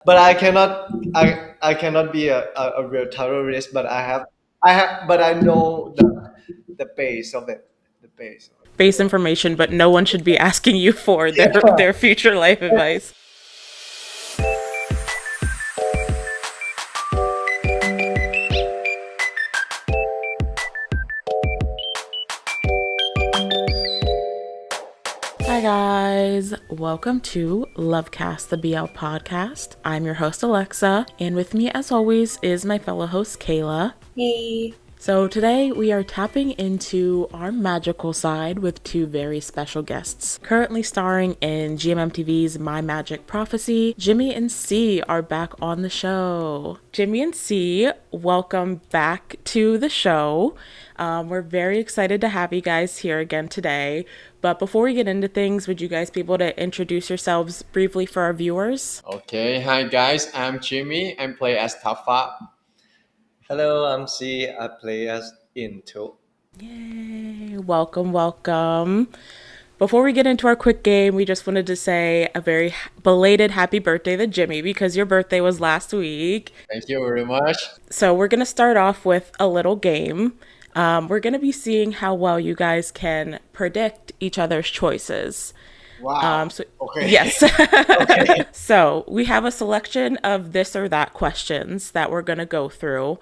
But I cannot be a real terrorist. But but I know the base of it. The base. Base information, but no one should be asking you for Yeah. their future life advice. Hi guys, welcome to LoveCast, the BL podcast. I'm your host Alexa, and with me as always is my fellow host Kayla. Hey. So today we are tapping into our magical side with two very special guests. Currently starring in GMMTV's My Magic Prophecy, Jimmy and C are back on the show. Jimmy and C, welcome back to the show. We're very excited to have you guys here again today. But before we get into things, would you guys be able to introduce yourselves briefly for our viewers? Okay, hi guys, I'm Jimmy. I play as Thap In. Hello, I'm C. I play as Into. Yay! Welcome. Before we get into our quick game, we just wanted to say a very belated happy birthday to Jimmy because your birthday was last week. Thank you very much. So we're going to start off with a little game. We're going to be seeing how well you guys can predict each other's choices. Wow. Okay. Yes. Okay. So we have a selection of this or that questions that we're going to go through.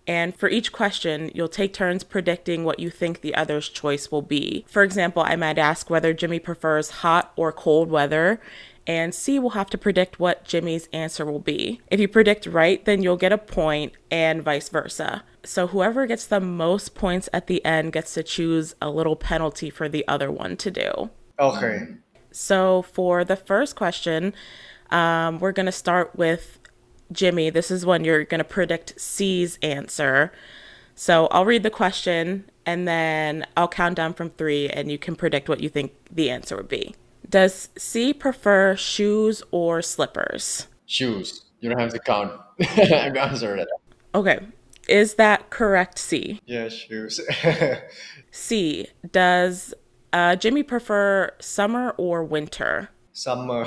And for each question, you'll take turns predicting what you think the other's choice will be. For example, I might ask whether Jimmy prefers hot or cold weather, and C will have to predict what Jimmy's answer will be. If you predict right, then you'll get a point, and vice versa. So whoever gets the most points at the end gets to choose a little penalty for the other one to do. Okay. So for the first question, we're going to start with Jimmy. This is when you're going to predict C's answer. So I'll read the question and then I'll count down from 3 and you can predict what you think the answer would be. Does C prefer shoes or slippers? Shoes. You don't have to count. I'm answer that. Okay. Is that correct, C? Yeah, shoes. C, does Jimmy prefer summer or winter? Summer.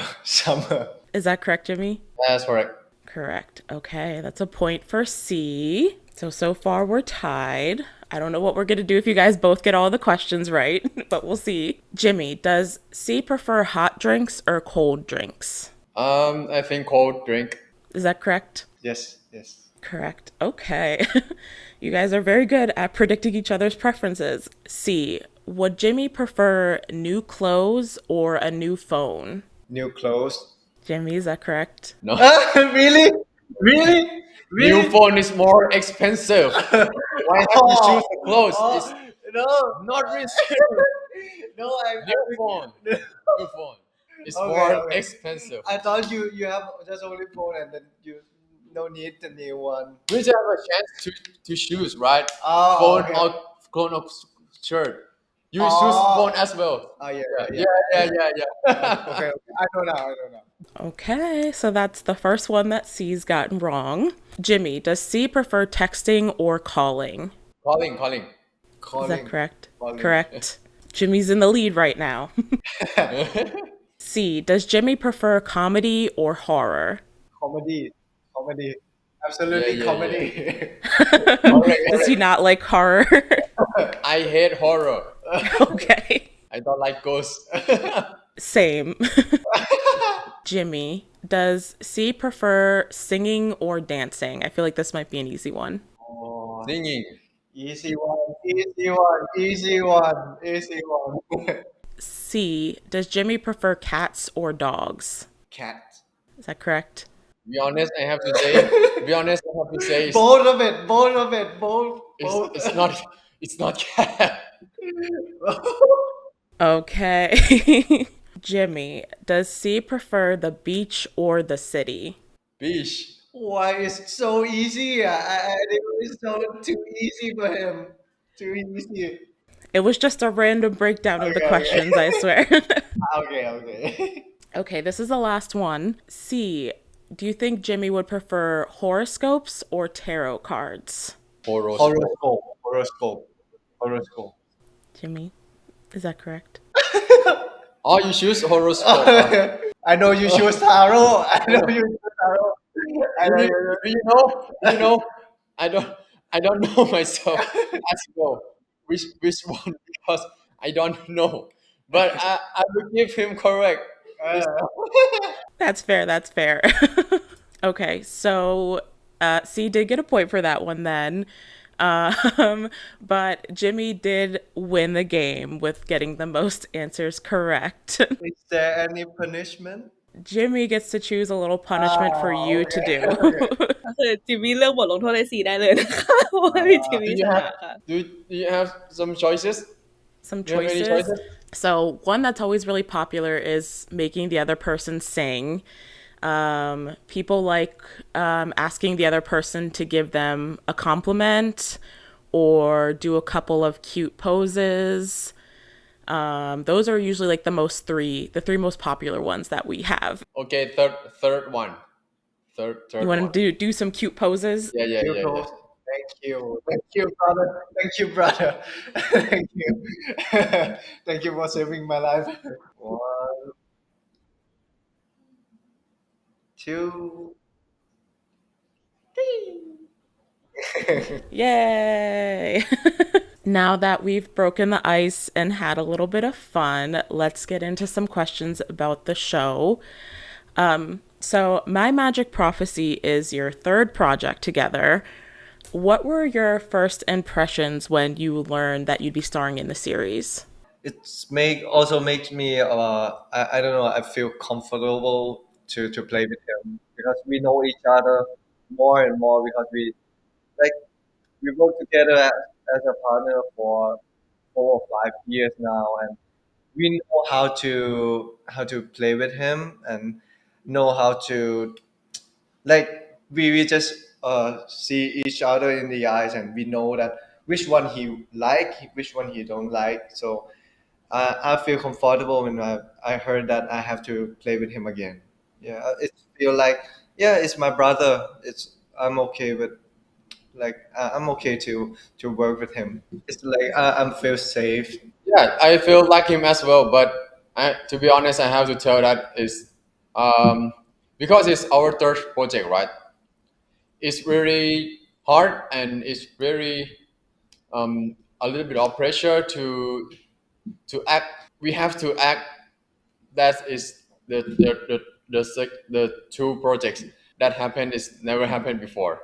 Is that correct, Jimmy? That's correct. Correct. Okay, that's a point for C. So far we're tied. I don't know what we're going to do if you guys both get all the questions right, but we'll see. Jimmy, does C prefer hot drinks or cold drinks? I think cold drink. Is that correct? Yes. Correct. Okay. You guys are very good at predicting each other's preferences. C, would Jimmy prefer new clothes or a new phone? New clothes. Jimmy, is that correct? No. Really? New phone is more expensive. Why have to choose the clothes? It's No. not risky. No, New phone. New phone. It's Okay, more okay. expensive. I thought you have just only phone and then you no need the new one. We just have a chance to choose, right? Oh, Phone okay. or shirt. You Oh. choose phone as well. Oh yeah. Yeah. Okay. I know now. Okay, so that's the first one that C's gotten wrong. Jimmy, does C prefer texting or calling? Calling. Is that correct? Calling. Correct. Jimmy's in the lead right now. C, does Jimmy prefer comedy or horror? Comedy. Absolutely Yeah. comedy. Does he not like horror? I hate horror. Okay. I don't like ghosts. Same. Jimmy, does C prefer singing or dancing? I feel like this might be an easy one. Oh, Singing. easy one. C, does Jimmy prefer cats or dogs? Cat. Is that correct? Be honest, I have to say. Both of it. It's not cat. Okay. Jimmy, does C prefer the beach or the city? Beach. Why is it so easy? I think it's so too easy for him. Too easy. It was just a random breakdown of the Okay. questions, I swear. Okay. Okay, this is the last one. C, do you think Jimmy would prefer horoscopes or tarot cards? Horoscope. Jimmy, is that correct? Oh, you choose horoscope. I know you choose tarot. I don't know myself as well. Which one? Because I don't know. But I will give him correct. That's fair. That's fair. Okay, so C did get a point for that one then. But Jimmy did win the game with getting the most answers correct. Is there any punishment? Jimmy gets to choose a little punishment for you to do. ก็คือจิมมี่เลือกบทลงโทษให้ซีได้เลยนะคะเพราะว่าพี่จิมมี่ชนะค่ะ Do you have some choices? Some Do you have any choices. choices? So, one that's always really popular is making the other person sing. People like asking the other person to give them a compliment or do a couple of cute poses. Those are usually like the three most popular ones that we have. Okay, third one. Third You want one. to do some cute poses? Yeah. Thank you, brother. Thank you, brother. Thank you. Thank you for saving my life. 1, 2, 3. Yay! Now that we've broken the ice and had a little bit of fun, let's get into some questions about the show. So, My Magic Prophecy is your third project together. What were your first impressions when you learned that you'd be starring in the series? Also makes me I don't know, I feel comfortable to play with him because we know each other more and more because we work together as a partner for 4 or 5 years now, and we know how to play with him and know how to we just see each other in the eyes, and we know that which one he like, which one he don't like. So I feel comfortable when I heard that I have to play with him again. Yeah, it feel like, yeah, it's my brother. I'm okay with I'm okay to work with him. It's like I'm feel safe. Yeah, I feel like him as well. But to be honest, I have to tell that is because it's our third project, right? It's really hard and it's very a little bit of pressure to act. We have to act. That is the two projects that happened is never happened before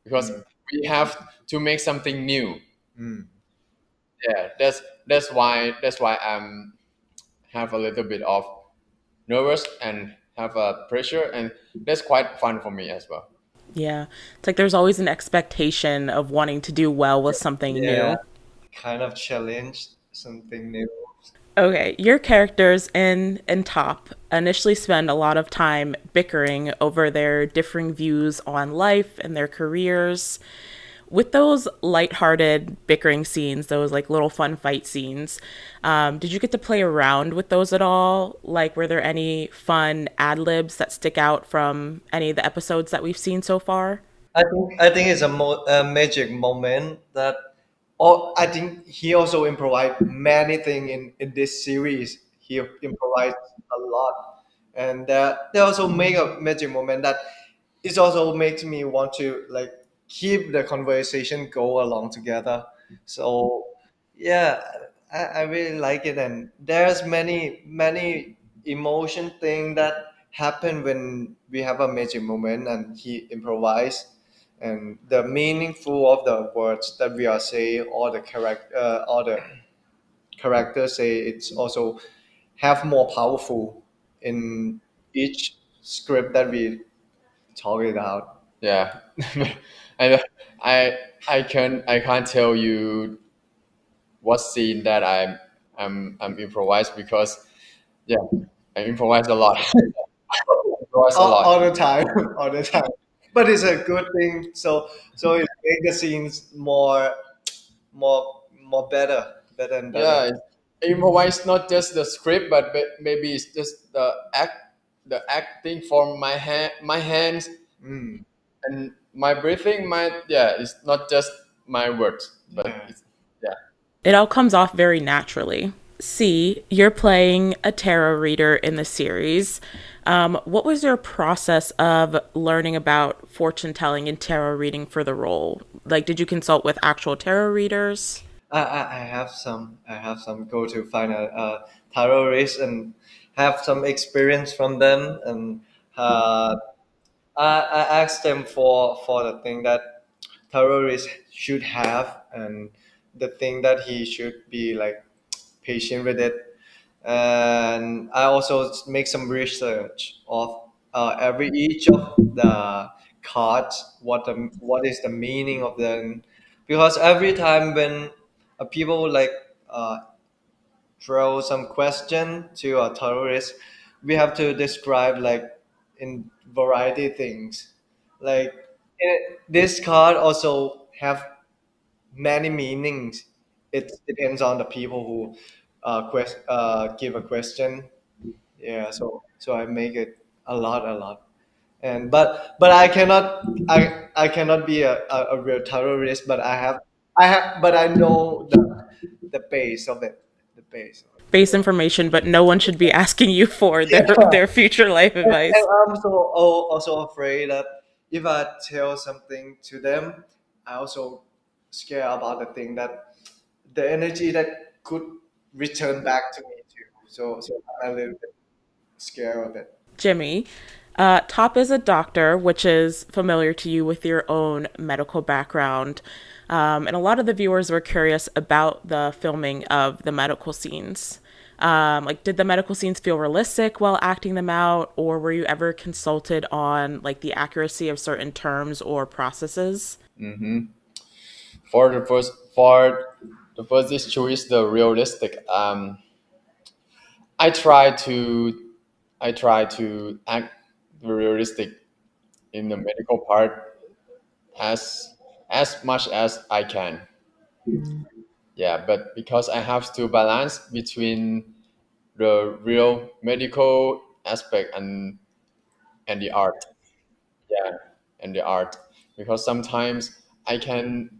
because we have to make something new. Yeah, that's why I'm have a little bit of nervous and have a pressure, and that's quite fun for me as well. Yeah. It's like there's always an expectation of wanting to do well with something Yeah, new. kind of challenge something new. Okay, your characters in Top initially spend a lot of time bickering over their differing views on life and their careers. With those lighthearted bickering scenes, those like little fun fight scenes, did you get to play around with those at all? Like, were there any fun ad libs that stick out from any of the episodes that we've seen so far? I think it's a magic moment that. Oh, I think he also improvised many things in this series. He improvised a lot, and they also make a magic moment that it also makes me want to keep the conversation go along together. So yeah, I really like it, and there's many emotion thing that happen when we have a magic moment and he improvised, and the meaningful of the words that we are saying, all the characters say, it's also have more powerful in each script that we talk it out. Yeah, and I can't tell you what scene that I'm improvised because yeah, I improvise a lot. improvise a lot. All the time. All the time, but it's a good thing. So it make the scenes more better and better. Yeah, improvise not just the script, but maybe it's just the acting from my hands Mm. and my breathing. It's not just my words, but Yeah. it's, yeah. It all comes off very naturally. C, you're playing a tarot reader in the series. What was your process of learning about fortune telling and tarot reading for the role? Like, did you consult with actual tarot readers? I have some. I have some go to find a tarot reader and have some experience from them, and uh, I asked them for the thing that terrorists should have, and the thing that he should be like patient with it. And I also make some research of every each of the cards, what is the meaning of them, because every time when people like uh, throw some question to a terrorist, we have to describe like in variety things. Like this card also have many meanings. It depends on the people who give a question. Yeah, so I make it a lot, and but I cannot be a real terrorist. But but I know the base of it, the base. Of it. Base information, but no one should be asking you for Yeah. their future life And advice. I'm also afraid that if I tell something to them, I also scared about the thing that the energy that could return back to me too. So I'm a little bit scared of it. Jimmy, Top is a doctor, which is familiar to you with your own medical background. And a lot of the viewers were curious about the filming of the medical scenes. Like, did the medical scenes feel realistic while acting them out, or were you ever consulted on like the accuracy of certain terms or processes? For the first issue is the realistic. I try to I try to act realistic in the medical part as as much as I can. Yeah, but because I have to balance between the real medical aspect and the art. Yeah, and the art, because sometimes I can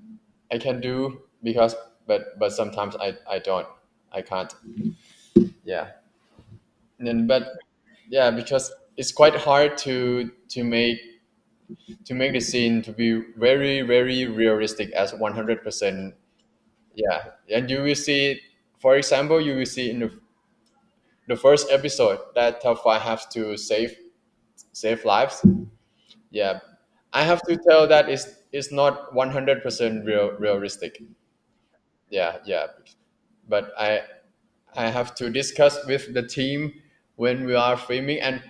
do because but sometimes I don't, I can't. Yeah, and then but yeah, because it's quite hard to make the scene to be very very realistic as 100%. Yeah, and you will see, for example, you will see in the first episode that Tafa has to save lives. Yeah, I have to tell that it's not 100% realistic. Yeah, yeah, but I have to discuss with the team when we are filming, and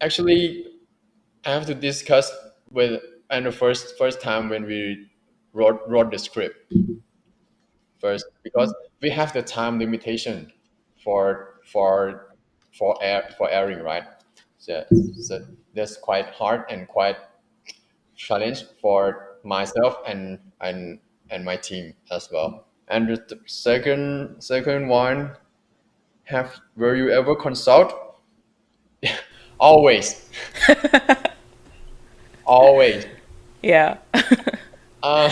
actually I have to discuss with, and the first time when we wrote the script first, because we have the time limitation for for for airing, right? So that's quite hard and quite challenge for myself and my team as well. And the second one, have were you ever consult? Always, always. Yeah. Uh,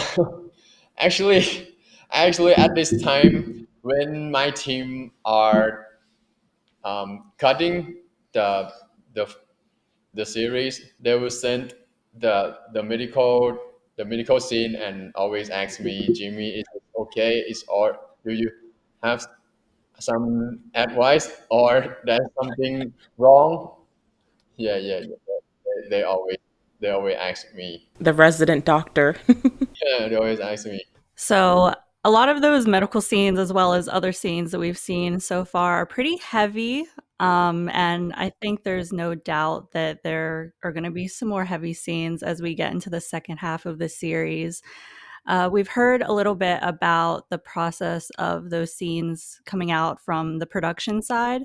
actually, actually, at this time when my team are cutting the the the series, they will send the medical scene and always ask me, Jimmy, is it okay? Is, or do you have some advice, or there's something wrong? Yeah, yeah, yeah. They always ask me. The resident doctor. Yeah, they always ask me. So a lot of those medical scenes, as well as other scenes that we've seen so far, are pretty heavy. And I think there's no doubt that there are going to be some more heavy scenes as we get into the second half of the series. We've heard a little bit about the process of those scenes coming out from the production side.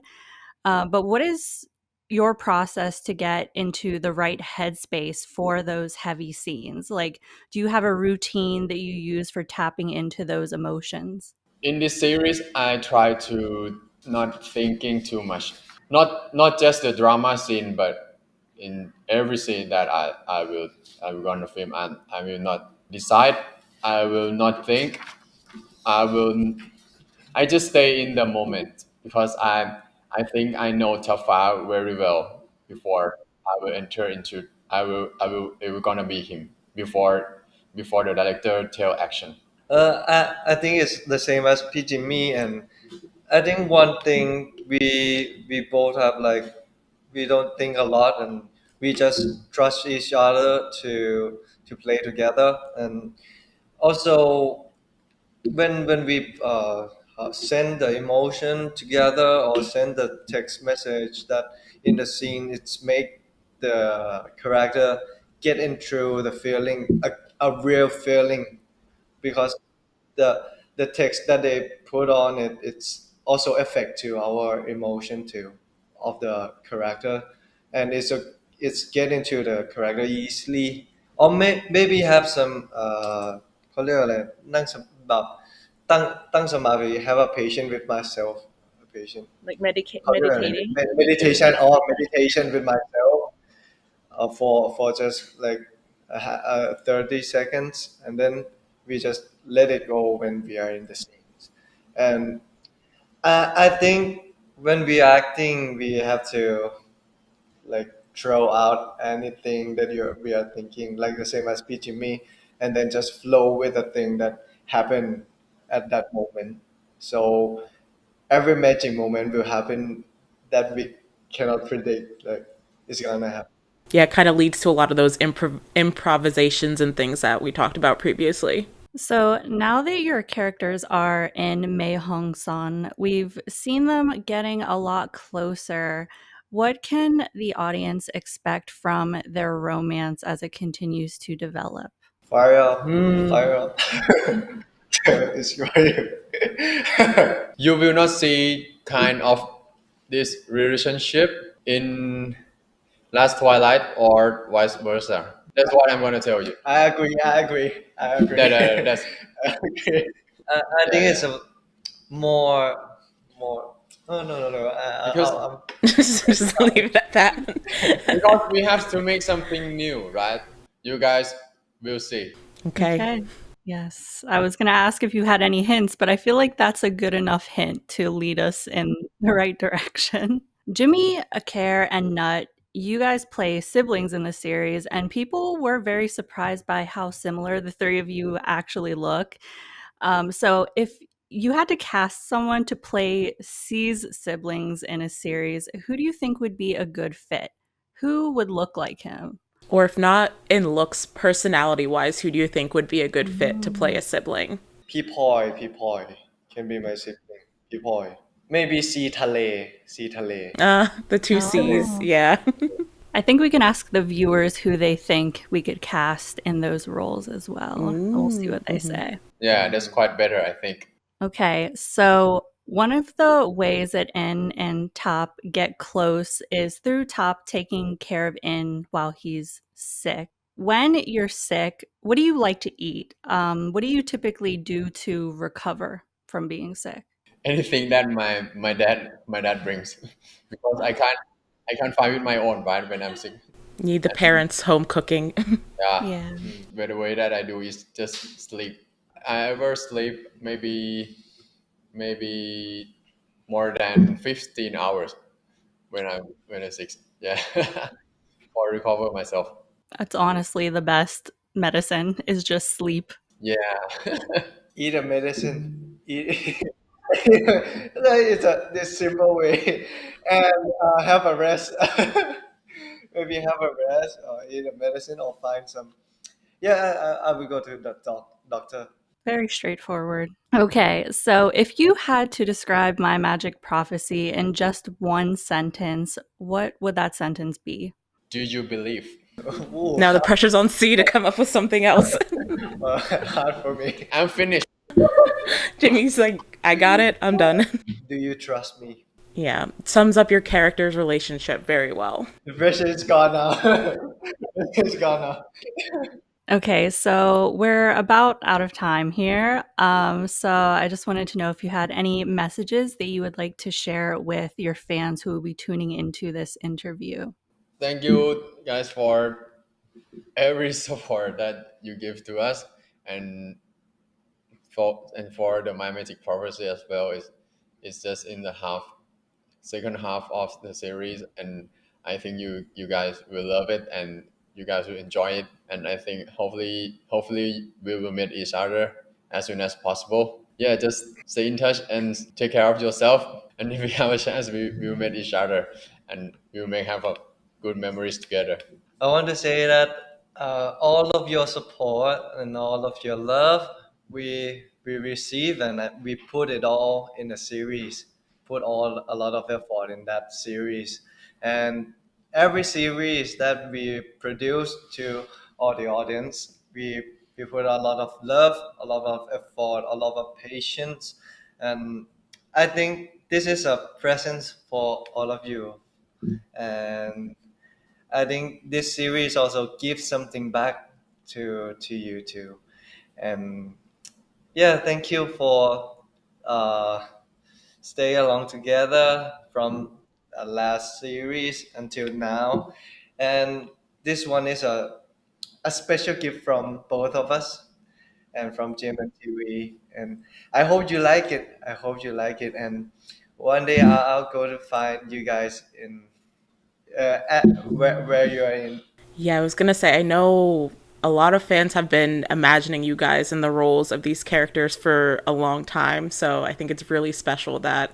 But what is your process to get into the right headspace for those heavy scenes? Like, do you have a routine that you use for tapping into those emotions? In this series, I try to not thinking too much. Not just the drama scene, but in every scene that I will gonna film, and I will not decide. I will not think. I will I just stay in the moment because I think I know Tafa very well before I will enter into it will gonna be him before the director tell action. I think it's the same as P. Jimmy, and I think one thing we both have, like, we don't think a lot, and we just trust each other to play together. And also, when we send the emotion together or send the text message, that in the scene it's make the character get into the feeling, a real feeling, because the the text that they put on it, it's also affect to our emotion too, of the character, and it's get into the character easily, or maybe have some เขาเรียกอะไรนั่งสมาแบบตั้งสมาธิ have a patient with myself, a patient Like เขาเรียกอะไร meditating. meditation, or meditation with myself, for just like 30 seconds, and then we just let it go when we are in the scenes. And I think when we are acting, we have to like throw out anything that we are thinking, like the same as P to me, and then just flow with the thing that happened at that moment. So every magic moment will happen that we cannot predict, like it's gonna happen. Yeah, it kind of leads to a lot of those improvisations and things that we talked about previously. So now that your characters are in Mei Hong Son, we've seen them getting a lot closer. What can the audience expect from their romance as it continues to develop? Fire up, fire up. It's great. You will not see kind of this relationship in Last Twilight or vice versa. That's what I'm gonna tell you. I agree. That's I agree. I think it's a more. Oh no! because I'm Just leave it at that. because we have to make something new, right? You guys will see. Okay. Yes. I was going to ask if you had any hints, but I feel like that's a good enough hint to lead us in the right direction. Jimmy, Akare, and Nut, you guys play siblings in the series, and people were very surprised by how similar the three of you actually look. So if you had to cast someone to play C's siblings in a series, who do you think would be a good fit? Who would look like him? Or if not in looks, personality-wise, who do you think would be a good fit to play a sibling? P-Poi can be my sibling. P-Poi. Maybe sea tale. The two C's, yeah. I think we can ask the viewers who they think we could cast in those roles as well. And we'll see what they say. Yeah, that's quite better, I think. Okay, so one of the ways that In and Top get close is through Top taking care of In while he's sick. When you're sick, what do you like to eat? What do you typically do to recover from being sick? Anything that my dad brings, because I can't find it my own, right, when I'm sick. Need the parents' home cooking. Yeah. But the way that I do is just sleep. I ever sleep maybe more than 15 hours when I'm sick. Yeah, or recover myself. That's honestly the best medicine is just sleep. Yeah, Eat a medicine. Eat. It's this simple way, and have a rest. Maybe have a rest, or eat a medicine, or find some. Yeah, I will go to the doctor. Very straightforward. Okay, so if you had to describe my magic prophecy in just one sentence, what would that sentence be? do you believe? Ooh, Now the pressure's on C to come up with something else. hard for me. I'm finished. Jimmy's like, I got it, I'm done. Do you trust me? Yeah, sums up your character's relationship very well. The pressure is gone now. It's gone now. Okay, so we're about out of time here. So I just wanted to know if you had any messages that you would like to share with your fans who will be tuning into this interview. Thank you guys for every support that you give to us, and for the My Magic Prophecy as well, it's just in the second half of the series, and I think you guys will love it and you guys will enjoy it, and I think hopefully we will meet each other as soon as possible. Yeah, just stay in touch and take care of yourself, and if we have a chance, we will meet each other and we may have a good memories together. I want to say that all of your support and all of your love we receive, and we put it all in a series. Put a lot of effort in that series, and every series that we produce to all the audience, we put a lot of love, a lot of effort, a lot of patience, and I think this is a present for all of you, and I think this series also gives something back to you too. And yeah, thank you for stay along together from the last series until now. And this one is a special gift from both of us and from Jim and TV. And I hope you like it. I hope you like it. And one day I'll go to find you guys in where you are in. Yeah, I was gonna say, I know a lot of fans have been imagining you guys in the roles of these characters for a long time, so I think it's really special that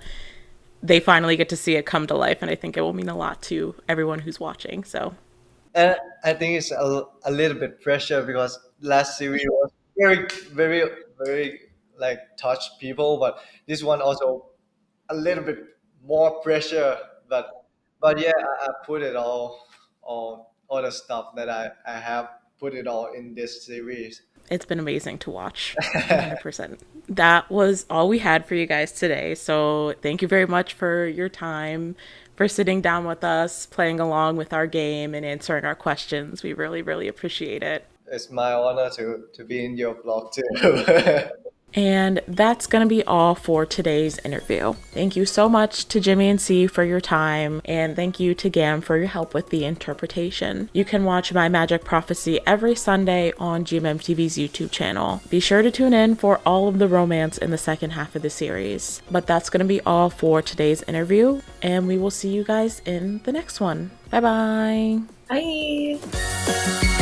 they finally get to see it come to life, and I think it will mean a lot to everyone who's watching. So And I think it's a little bit pressure because last series was very, very, very like touch people, but this one also a little bit more pressure. But yeah, I put it all the stuff that I have put it all in this series. it's been amazing to watch. 100%. That was all we had for you guys today. So thank you very much for your time, for sitting down with us, playing along with our game, and answering our questions. We really, really appreciate it. It's my honor to be in your blog too. And that's going to be all for today's interview. Thank you so much to Jimmy and C for your time, and thank you to Gam for your help with the interpretation. You can watch My Magic Prophecy every Sunday on GMMTV's YouTube channel. Be sure to tune in for all of the romance in the second half of the series. But that's going to be all for today's interview, and we will see you guys in the next one. Bye-bye. Bye.